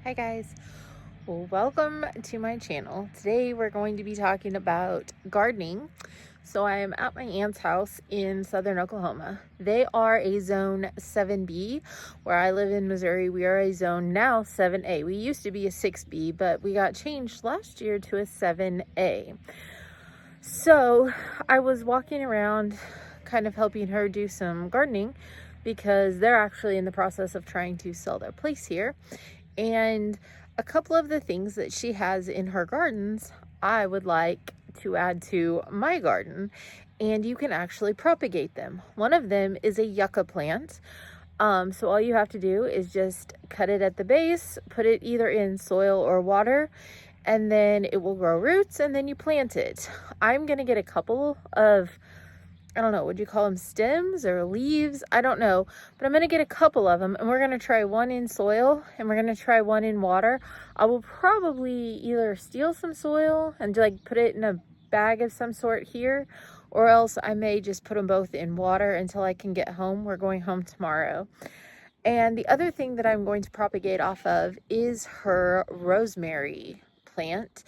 Hi guys, welcome to my channel. Today we're going to be talking about gardening. So I am at my aunt's house in southern Oklahoma. They are a zone 7B. Where I live in Missouri, we are a zone now 7A. We used to be a 6B, but we got changed last year to a 7A. So I was walking around kind of helping her do some gardening because they're actually in the process of trying to sell their place here. And a couple of the things that she has in her gardens, I would like to add to my garden, and you can actually propagate them. One of them is a yucca plant. So all you have to do is just cut it at the base, put it either in soil or water, and then it will grow roots, and then you plant it. I'm gonna get a couple of, I don't know, would you call them stems or leaves? I don't know, but I'm gonna get a couple of them, and we're gonna try one in soil and we're gonna try one in water. I will probably either steal some soil and like put it in a bag of some sort here, or else I may just put them both in water until I can get home. We're going home tomorrow. And the other thing that I'm going to propagate off of is her rosemary plant.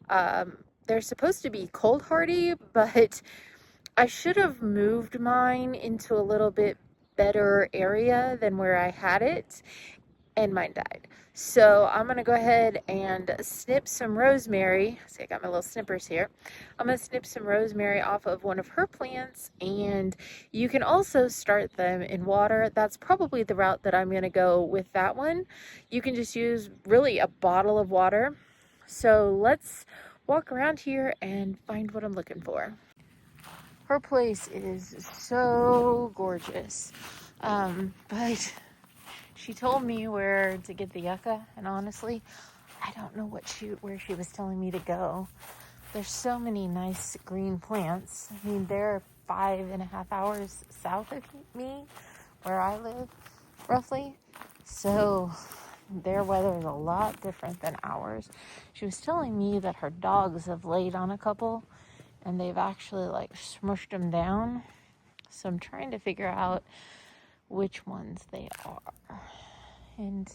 They're supposed to be cold hardy, but I should have moved mine into a little bit better area than where I had it, and mine died. So I'm gonna go ahead and snip some rosemary. See, I got my little snippers here. I'm gonna snip some rosemary off of one of her plants, and you can also start them in water. That's probably the route that I'm gonna go with that one. You can just use really a bottle of water. So let's walk around here and find what I'm looking for. Her place is so gorgeous. But she told me where to get the yucca, and honestly, I don't know where she was telling me to go. There's so many nice green plants. I mean, they're 5.5 hours south of me, where I live, roughly. So their weather is a lot different than ours. She was telling me that her dogs have laid on a couple, and they've actually like smushed them down. So I'm trying to figure out which ones they are. And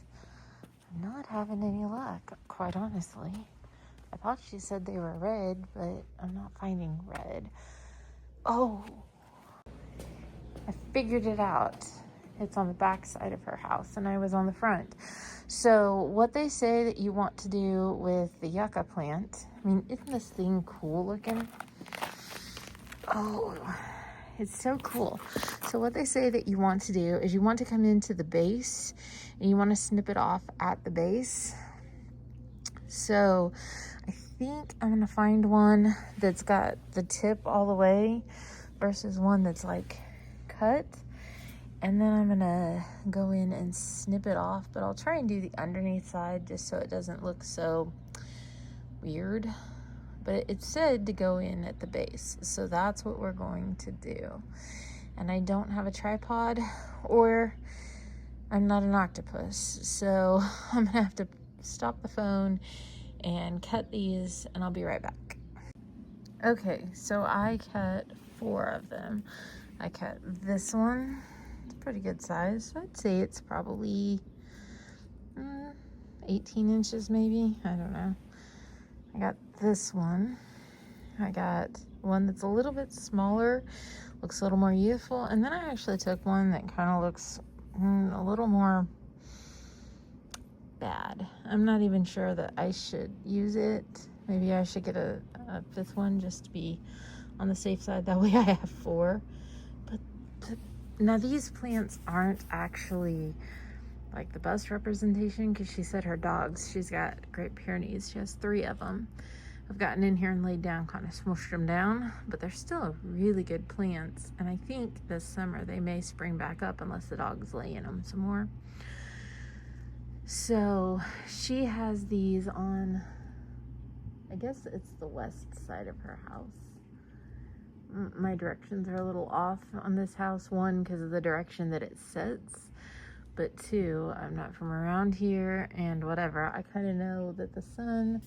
I'm not having any luck, quite honestly. I thought she said they were red, but I'm not finding red. Oh, I figured it out. It's on the back side of her house, and I was on the front. So what they say that you want to do with the yucca plant, I mean, isn't this thing cool looking? Oh, it's so cool. So what they say that you want to do is you want to come into the base and you want to snip it off at the base. So I think I'm going to find one that's got the tip all the way versus one that's like cut. And then I'm going to go in and snip it off, but I'll try and do the underneath side just so it doesn't look so weird. But it said to go in at the base, so that's what we're going to do. And I don't have a tripod, or I'm not an octopus, so I'm gonna have to stop the phone and cut these, and I'll be right back. Okay, so I cut 4 of them. I cut this one. It's a pretty good size. I'd say it's probably 18 inches maybe. I don't know. I got this one. I got one that's a little bit smaller, looks a little more youthful, and then I actually took one that kind of looks a little more bad. I'm not even sure that I should use it. Maybe I should get a 5th one just to be on the safe side. That way I have 4. But now these plants aren't actually like the best representation, because she said her dogs, she's got Great Pyrenees, she has 3 of them. I've gotten in here and laid down, kind of smushed them down, but they're still really good plants, and I think this summer they may spring back up unless the dogs lay in them some more. So she has these on, I guess it's the west side of her house. My directions are a little off on this house. 1, because of the direction that it sits, but 2, I'm not from around here, and whatever. I kind of know that the sun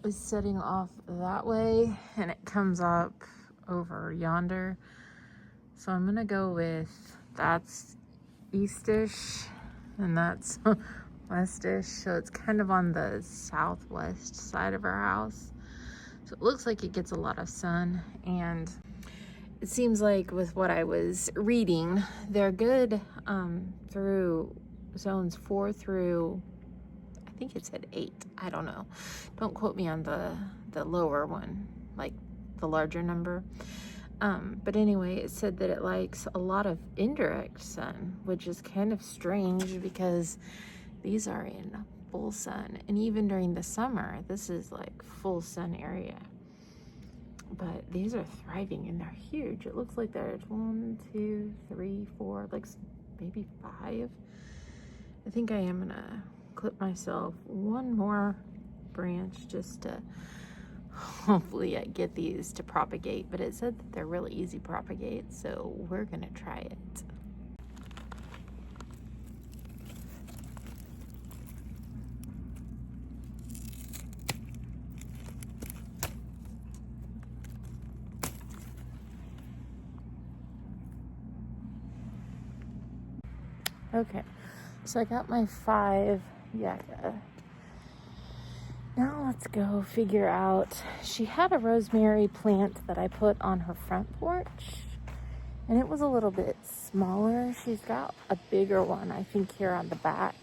is setting off that way, and it comes up over yonder. So I'm gonna go with that's eastish, and that's westish, so it's kind of on the southwest side of our house. So it looks like it gets a lot of sun, and it seems like with what I was reading, they're good through zones 4 through, I think it said 8. I don't know. Don't quote me on the lower one, like the larger number. But anyway, it said that it likes a lot of indirect sun, which is kind of strange because these are in full sun. And even during the summer, this is like full sun area. But these are thriving and they're huge. It looks like there's 1, 2, 3, 4, like maybe 5. I think I am gonna clip myself one more branch just to hopefully I get these to propagate, but it said that they're really easy to propagate, so we're gonna try it. Okay, so I got my 5 yucca. Now let's go figure out, she had a rosemary plant that I put on her front porch, and it was a little bit smaller. She's got a bigger one, I think, here on the back.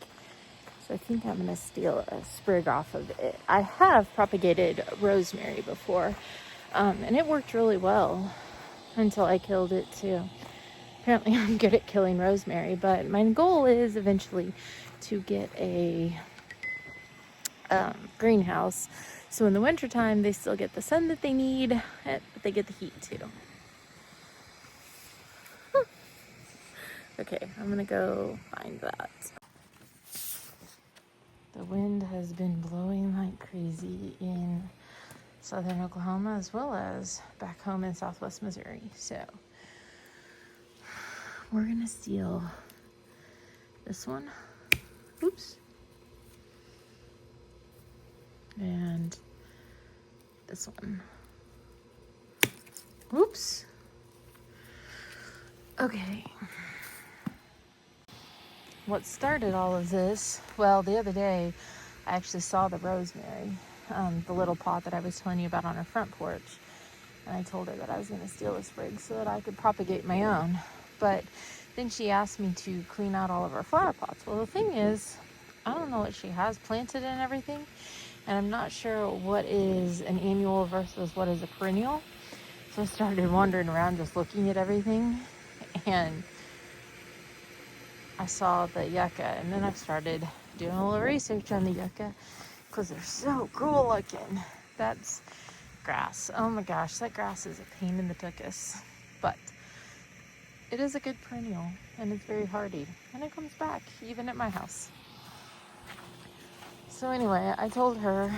So I think I'm gonna steal a sprig off of it. I have propagated rosemary before, and it worked really well until I killed it too. Apparently I'm good at killing rosemary, but my goal is eventually to get a greenhouse, so in the wintertime they still get the sun that they need, but they get the heat too. Okay, I'm gonna go find that. The wind has been blowing like crazy in southern Oklahoma as well as back home in southwest Missouri, so we're gonna steal this one. Oops. And this one. Oops. Okay. What started all of this, well, the other day I actually saw the rosemary, the little pot that I was telling you about on her front porch, and I told her that I was going to steal a sprig so that I could propagate my own. But then she asked me to clean out all of her flower pots. Well, the thing is, I don't know what she has planted and everything, and I'm not sure what is an annual versus what is a perennial. So I started wandering around just looking at everything, and I saw the yucca, and then I started doing a little research on the yucca because they're so cool looking. That's grass. Oh my gosh, that grass is a pain in the tuchus, but it is a good perennial and it's very hardy, and it comes back even at my house. So anyway, I told her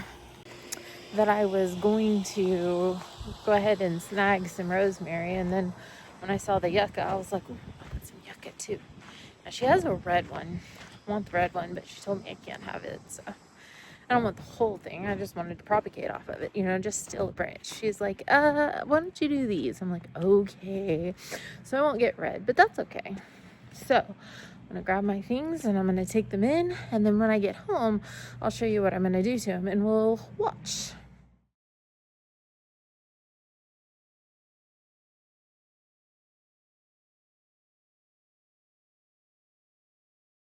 that I was going to go ahead and snag some rosemary, and then when I saw the yucca, I was like, ooh, I want some yucca too. Now she has a red one. I want the red one, but she told me I can't have it, so I don't want the whole thing. I just wanted to propagate off of it, you know, just steal a branch. She's like, why don't you do these? I'm like, okay. So I won't get red, but that's okay. So I'm gonna grab my things and I'm gonna take them in, and then when I get home, I'll show you what I'm gonna do to them, and we'll watch.